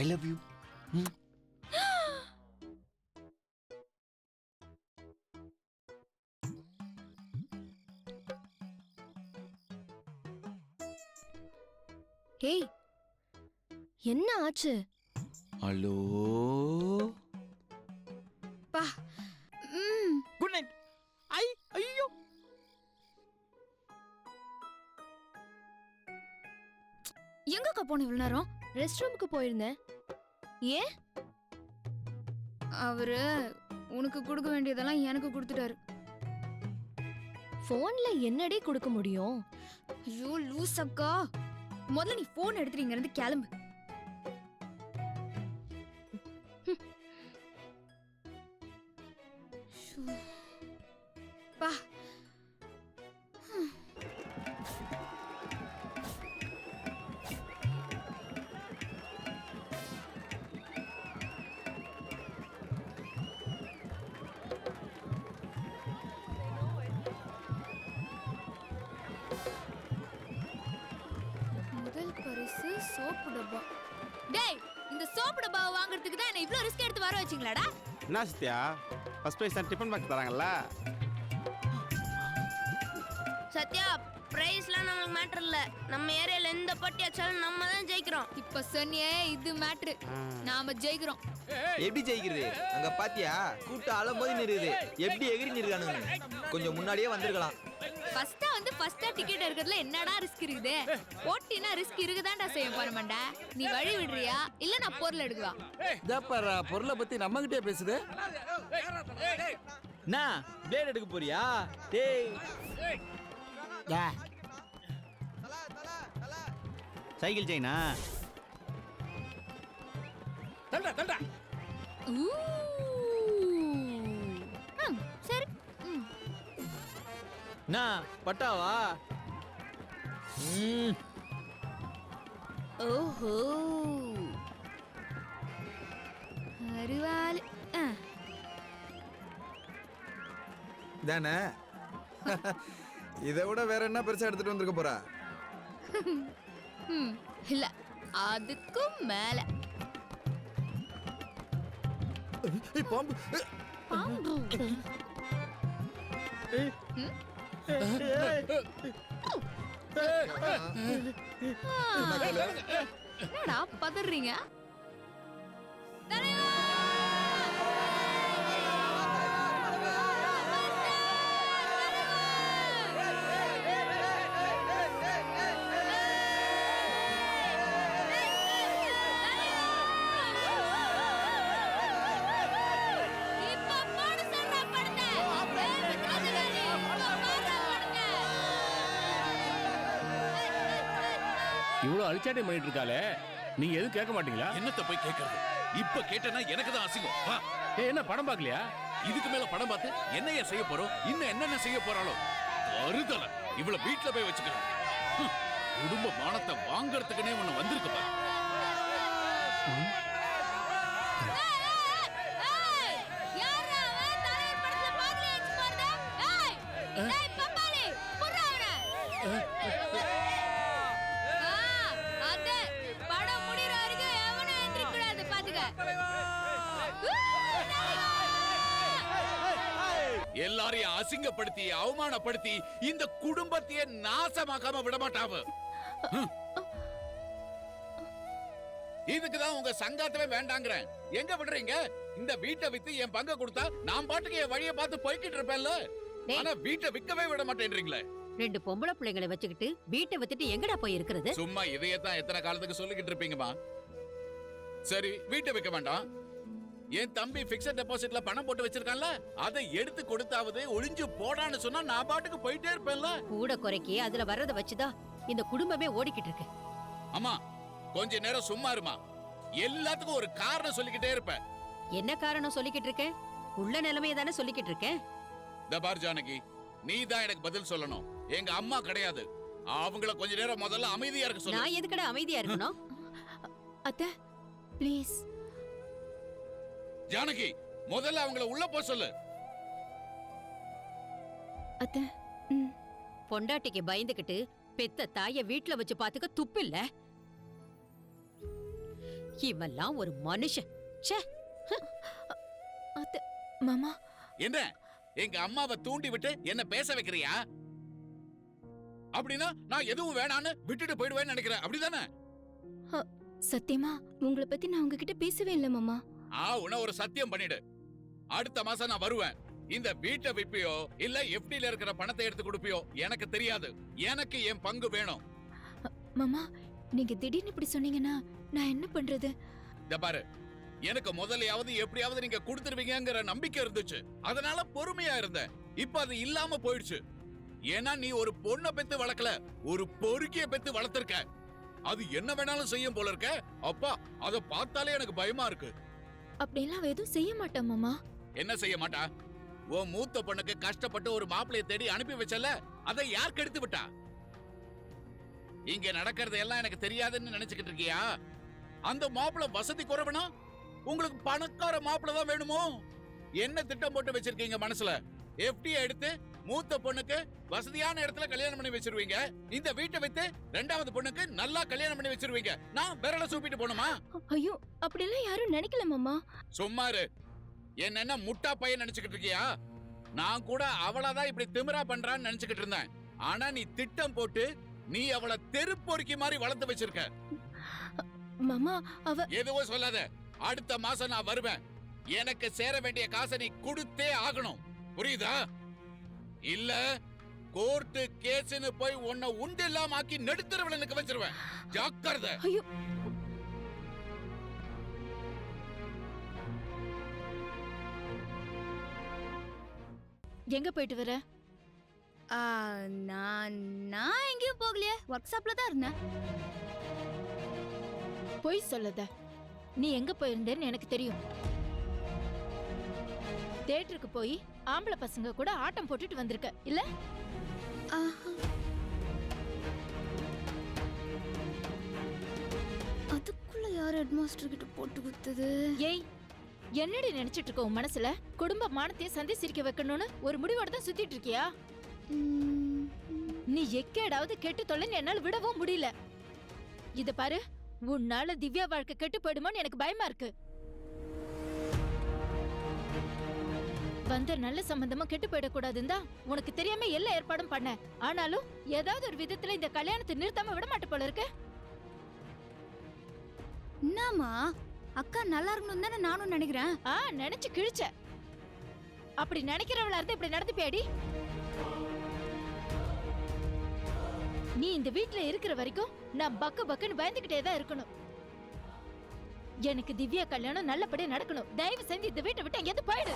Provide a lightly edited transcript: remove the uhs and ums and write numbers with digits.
I love you. ஏய், என்ன ஆச்சு? ஹலோ. பா. Good night. ஐயோ. எங்கக்கா போன இவ்வளவு நேரம்? ரெஸ்ட் ரூமுக்கு போயிருந்தேன். ஏன்? அவரு உனக்கு கொடுக்க வேண்டியதெல்லாம் எனக்கு கொடுத்துட்டாரு. போன்ல என்னடி கொடுக்க முடியும்? ஐயோ லூஸ் அக்கா, முதல்ல நீ போன் எடுத்துட்டு இங்க இருந்து கிளம்பு. பா. முதல் பரிசு சோப்பு டப்பா. டேய், இந்த சோப்பு டப்பாவை வாங்குறதுக்கு தான் என்ன இவ்ளோ ரிஸ்க் எடுத்து வர வச்சிங்களாடா? என்ன சத்யா, ஃபர்ஸ்ட் பிரைஸ் தான் டிஃபன் பாக்ஸ் தராங்கல்ல? சத்யா, பிரைஸ்லாம் நமக்கு மேட்டர் இல்ல. நம்ம ஏரியால எந்த போட்டி வச்சாலும் நம்ம தான் ஜெயிக்கிறோம். இப்ப சொன்னியே இது மேட்ரு. நாம ஜெயிக்கிறோம். எப்படி ஜெயிக்கிறது? அங்க பாத்தியா, கூட்டம் அலம்போது நிறுது. எப்படி எகிரி நிறுகானுங்க? கொஞ்சம் முன்னாடியே வந்திருக்கலாம். ஃபர்ஸ்டா வந்து ஃபர்ஸ்டா டிக்கெட் எடுக்கிறதுல என்னடா ரிஸ்க் இருக்குது? போட்டினா ரிஸ்க் இருக்குதான்டா செய்ய போறமாண்டா. நீ வழி விடுறியா இல்ல நான் பொருள் எடுக்கவா? இதப்பாரா பொருளை பத்தி நம்ம கிட்டே பேசுது. நான் பிளேட் எடுக்க போறியா? டேய் சைக்கிள் செயினா? தள்ளுடா. சரி. நான் பட்டாவா? ஓஹோ, அருவாள். தானே? இதை விட வேற என்ன பெருசா எடுத்துட்டு வந்திருக்க போறா? இல்ல, அதுக்கும் மேல. பாம்பு. பாம்பு. என்னடா பதறீங்க? இவ்வளவு அழிச்சாட்டை பண்ணிட்டு இருக்காளே, நீங்க எதுவும் கேட்க மாட்டீங்களா? என்னத்த போய் கேட்கறது? இப்ப கேட்டனா எனக்கு தான் அசிங்கம். என்ன படம் பார்க்கலையா? இதுக்கு மேல படம் பார்த்து என்னைய செய்ய போறோம்? இன்னும் என்னென்ன செய்ய போறாளோ? அறுதல இவ்வளவு வீட்டுல போய் வச்சுக்கிறோம். குடும்ப மானத்தை வாங்கறதுக்குனே ஒண்ணு வந்திருக்குப்பா. எல்லாரையும் அசிங்கப்படுத்தி அவமானப்படுத்தி இந்த குடும்பத்தையே நாசமாக்காம விட மாட்டாவ. இதுக்குதான் உங்க சங்காத்தவே வேண்டாங்கிறேன். எங்க விடுறீங்க? இந்த வீட்டை வித்து என் பங்க கொடுத்தா நான் பாட்டுக்கு என் வழியை பார்த்து போய்கிட்டு இருப்பேன்ல. ஆனா வீட்டை விற்கவே விட மாட்டேன்றீங்களே. ரெண்டு பொம்பளை பிள்ளைங்களை வச்சுக்கிட்டு வீட்டை வித்துட்டு எங்கடா போய் இருக்கிறது? சும்மா இதையத்தான் எத்தனை காலத்துக்கு சொல்லிக்கிட்டு இருப்பீங்கம்மா. சரி, வீட்டை விற்க வேண்டாம். என் தம்பி பிக்ஸட் டெபாசிட்ல பணம் போட்டு வச்சிருக்கான்ல, அதை எடுத்து கொடுத்தாவது ஒளிஞ்சு போடான்னு சொன்னா நான் பாட்டுக்கு போயிட்டே இருப்பேன்ல. கூட குறைக்கி அதுல வர்றத வச்சுதான் இந்த குடும்பமே ஓடிக்கிட்டு இருக்கு. அம்மா, கொஞ்ச நேரம் சும்மா இருமா. எல்லாத்துக்கும் ஒரு காரணம் சொல்லிக்கிட்டே இருப்பேன். என்ன காரணம் சொல்லிக்கிட்டு இருக்க? உள்ள நிலைமையை தானே சொல்லிக்கிட்டு இருக்கேன். தபார் ஜானகி, நீ தான் எனக்கு பதில் சொல்லணும். எங்க அம்மா கிடையாது. அவங்கள கொஞ்ச நேரம் முதல்ல அமைதியா இருக்க சொல்லு. நான் எதுக்கடா அமைதியா இருக்கணும்? அத்தை ப்ளீஸ். ஜானகி, முதல்ல அவங்கள உள்ள போ சொல்லு. அத்தை. பொண்டாட்டிக்கு பயந்துகிட்டு பெத்த தாய வீட்டுல வச்சு பாத்துக்க துப்பு இல்ல. இவெல்லாம் ஒரு மனுஷன் ச்சே. அத்தை மாமா என்ன எங்க அம்மாவை தூண்டி விட்டு என்ன பேச வைக்கிறியா? அப்படின்னா நான் எதுவும் வேணான்னு விட்டுட்டு போயிடுவேன்னு நினைக்கிறேன், அப்படிதானே? சத்தியமா உங்களை பத்தி நான் உங்ககிட்ட பேசவே இல்லை மாமா. உன்ன ஒரு சத்தியம் பண்ணிடு. அடுத்த மாசம் நான் வருவேன். இந்த வீட்டை விப்பியோ இல்ல எஃப்டில இருக்கிற பணத்தை எடுத்து கொடுப்பியோ எனக்கு தெரியாது. எனக்கு என் பங்கு வேணும். மாமா நீங்க திடீர்னு இப்படி சொன்னீங்கன்னா நான் என்ன பண்றது? இந்த பாரு, எனக்கு முதலையாவது எப்படியாவது நீங்க கொடுத்துருவீங்கங்கிற நம்பிக்கை இருந்துச்சு. அதனால பொறுமையா இருந்தேன். இப்ப அது இல்லாம போயிடுச்சு. ஏன்னா நீ ஒரு பொண்ணை பெத்து வளர்க்கல, ஒரு பொறுக்கிய பெத்து வளர்த்திருக்க. அது என்ன வேணாலும் செய்யும் போல இருக்க. அப்பா, அத பார்த்தாலே எனக்கு பயமா இருக்கு. அப்படியெல்லாம் எதுவும் செய்ய மாட்டேன் மாமா. என்ன செய்ய மாட்டா? உன் மூத்த பொண்ணுக்கு கஷ்டப்பட்டு ஒரு மாப்பிளைய தேடி அனுப்பி வச்சல, அதை யார் கெடுத்து விட்டா? இங்க நடக்கிறது எல்லாம் எனக்கு தெரியாதுன்னு நினைச்சுக்கிட்டு இருக்கியா? அந்த மாப்பிளை வசதி குறைவனா? உங்களுக்கு பணக்கார மாப்பிளை தான் வேணுமோ? என்ன திட்டம் போட்டு வச்சிருக்கீங்க மனசுல? எஃப்டி எடுத்து மூத்த பொண்ணுக்கு வசதியான இடத்துல கல்யாணம் பண்ணி வச்சிருவீங்க. இந்த வீட்டை வைத்து ரெண்டாவது பொண்ணுக்கு நல்லா கல்யாணம் பண்ணி வச்சிருவீங்க. நான் விரல சூப்பிட்டு போணுமா? ஐயோ அப்படியெல்லாம் யாரும் நினைக்கல மாமா. சும்மா இரு. என்ன முட்டா பையன் நினைச்சுக்கிட்டு இருக்கியா? நான் கூட அவளதான் இப்படி திமிரா பண்றான்னு நினைச்சுக்கிட்டு இருந்தேன். ஆனா நீ திட்டம் போட்டு நீ அவளை தெருப்பொறுக்கி மாதிரி வளர்த்து வச்சிருக்க. மாமா அவ எதுவும் சொல்லாத. அடுத்த மாசம் நான் வருவேன். எனக்கு சேர வேண்டிய காசை நீ கொடுத்தே ஆகணும், புரியுதா? இல்ல கோர்ட்டு கேஸ்னு போய் உன்னை உண்டு இல்லாம ஆக்கி நடுத்தரவுல நிக்க வச்சிருவேன். ஜாக்கிரதை. ஐயோ எங்க போயிட்டு வர? நான் எங்கேயும் போகலையே, ஒர்க் ஷாப்ல தான் இருந்தேன். பொய் சொல்லாத. நீ எங்க போயிருந்தேன்னு எனக்கு தெரியும். தியேட்டருக்கு போய் ஆம்பளை பசங்க கூட ஆட்டம் போட்டுட்டு வந்திருக்க இல்ல? அதுக்குள்ள யார் ஹெட்மாஸ்டர் கிட்ட போட்டு குத்துது? ஏய் என்னடி நினைச்சிட்டு இருக்க உன் மனசுல? குடும்ப மானத்தையும் சந்தி சிரிக்க வைக்கணும்னு ஒரு முடிவோட தான் சுத்திட்டு இருக்கியா? நீ எக்கேடாவது கெட்டு தொலைன்னு என்னால விடவும் முடியல. இத பாரு, உன்னால திவ்யா வாழ்க்கை கெட்டு போயிடுமோன்னு எனக்கு பயமா இருக்கு. வந்த நல்ல சம்பந்தமா கெட்டு போயிடக்கூடாதுன்னு தான் உனக்கு தெரியாம எல்லா ஏற்பாடும் பண்ண. ஆனாலும் ஏதாவது ஒரு விதத்துல இந்த கல்யாணத்தை நிறுத்தாம விட மாட்ட போல இருக்கு. என்னம்மா, அக்கா நல்லா இருக்கணும் தானே நானும் நினைக்கிறேன். நினைச்சு கிழிச்ச. அப்படி நினைக்கிறவளா இருந்தா இப்படி நடந்துப்பியாடி? நீ இந்த வீட்ல இருக்கிற வரைக்கும் நான் பக்கு பக்குன்னு பயந்துகிட்டே தான் இருக்கணும். எனக்கு திவ்யா கல்யாணம் நல்லபடியா நடக்கணும். தயவு செஞ்சு இந்த வீட்டை விட்டு எங்கேயாவது போயிடு.